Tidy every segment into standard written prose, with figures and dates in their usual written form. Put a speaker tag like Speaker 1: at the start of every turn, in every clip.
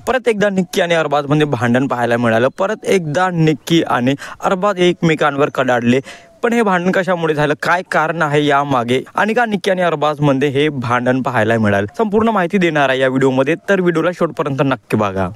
Speaker 1: परत एकदा निक्की आणि अरबाजमध्ये भांडण पाहायला मिळालं। परत एकदा निक्की आणि अरबाज एकमेकांवर कडाडले। पण हे भांडण कशामुळे झालं, काय कारण आहे यामागे, आणि का निक्की आणि अरबाजमध्ये हे भांडण पाहायला मिळालं, संपूर्ण माहिती देणार आहे या व्हिडिओमध्ये, तर व्हिडिओला शेवटपर्यंत नक्की बघा।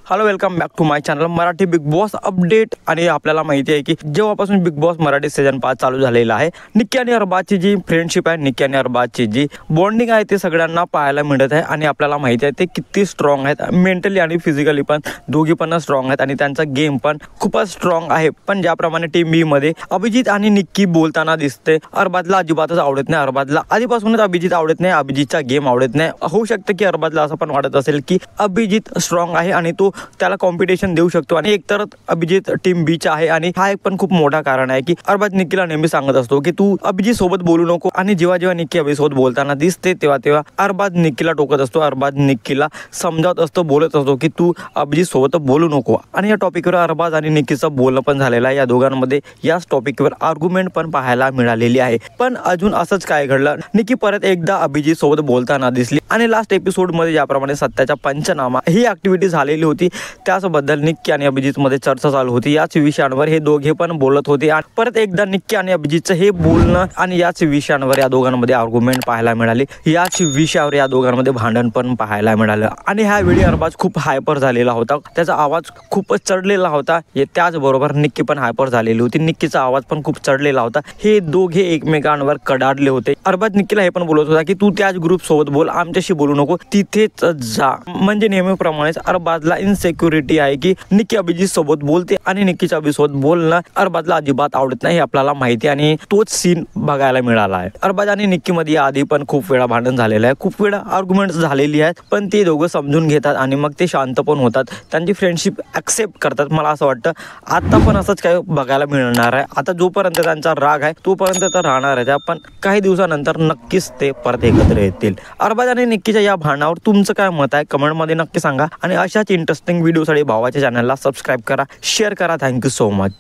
Speaker 1: Hello, welcome back to my channel Marathi Bigg Boss update. आणि आपल्याला माहिती आहे की जेव्हापासून बिग बॉस मराठी सीझन 5 चालू झालेला आहे, निक्की आणि अरबाजची जी फ्रेंडशिप आहे, निक्की आणि अरबाजची जी बॉन्डिंग आहे, ते सगळ्यांना पाहायला मिळत आहे। आणि आपल्याला माहिती आहे ते किती स्ट्रॉंग आहेत, मेंटली आणि फिजिकली पण दोघी पण स्ट्रॉंग आहेत, आणि त्यांचा गेम पण खूपच स्ट्रॉंग आहे। पण ज्याप्रमाणे टीम बी मध्ये अभिजित आणि निक्की बोलताना दिसते, अरबाजला अजिबातच आवडत नाही। अरबाजला आधीपासूनच अभिजित आवडत नाही, अभिजितचा गेम आवडत नाही। होऊ शकतं की अरबाजला असं पण वाटत असेल की अभिजित स्ट्रॉंग आहे आणि तो त्याला कॉम्पिटिशन देऊ शकतो, आणि एकतर अभिजित टीम बी चा आहे। आणि हा एक पण खूप मोठा कारण आहे की अरबाज निक्कीला नेहमी सांगत असतो की तू अभिजित सोबत बोलू नको, आणि जेव्हा जेव्हा निक्की अभिजित सोबत बोलताना दिसते तेव्हा तेव्हा अरबाज निक्कीला टोकत असतो, अरबाज निक्कीला समजावत असतो, बोलत असतो की तू अभिजित सोबत बोलू नको। आणि या टॉपिकवर अरबाज आणि निक्कीचं बोलणं पण झालेलं आहे, या दोघांमध्ये याच टॉपिकवर आर्ग्युमेंट पण पाहायला मिळालेली आहे। पण अजून असंच काय घडलं, निक्की परत एकदा अभिजित सोबत बोलताना दिसली, आणि लास्ट एपिसोड मध्ये ज्याप्रमाणे सत्याचा पंचनामा ही ऍक्टिव्हिटी झालेली होती, त्याचबद्दल निक्की आणि अभिजित मध्ये चर्चा चालू होती। याच विषयांवर हे दोघे पण बोलत होते, आणि परत एकदा निक्की आणि अभिजितचं हे बोलणं आणि याच विषयांवर या दोघांमध्ये आर्ग्युमेंट पाहायला मिळाली, याच विषयावर या दोघांमध्ये भांडण पण पाहायला मिळालं। आणि ह्या वेळी अरबाज खूप हायपर झालेला होता, त्याचा आवाज खूपच चढलेला होता। त्याचबरोबर निक्की पण हायपर झालेली होती, निक्कीचा आवाज पण खूप चढलेला होता। हे दोघे एकमेकांवर कडाडले होते। अरबाज निक्कीला हे पण बोलत होता की तू त्याच ग्रुप सोबत बोल, आमच्याशी बोलू नको, तिथेच जा। म्हणजे नेहमीप्रमाणेच अरबाजला इनसिक्युरिटी आहे की निक्की अभिजित सोबत बोलते, आणि निक्कीच्या अभिजित सोबत बोलणं अरबाजला अजिबात आवडत नाही, हे आपल्याला माहिती आहे, आणि तोच सीन बघायला मिळाला आहे। अरबाज आणि निक्की मध्ये आधी पण खूप वेळा भांडण झालेलं आहे, खूप वेळा आर्ग्युमेंट्स झालेली आहेत, पण ते दोघं समजून घेतात आणि मग ते शांत पण होतात, त्यांची फ्रेंडशिप ऍक्सेप्ट करतात। मला असं वाटतं आता पण असंच काय बघायला मिळणार आहे। आता जोपर्यंत त्यांचा राग आहे तोपर्यंत तर राहणार आहे, पण काही दिवसानंतर नक्कीच ते परत एकत्र येतील। अरबाज आणि निक्कीच्या या भांडणावर तुमचं काय मत आहे, कमेंट मध्ये नक्की सांगा, आणि अशाच इंटरेस्टिंग व्हिडिओसाठी भावाच्या चॅनलला सबस्क्राईब करा, शेअर करा। Thank you so much.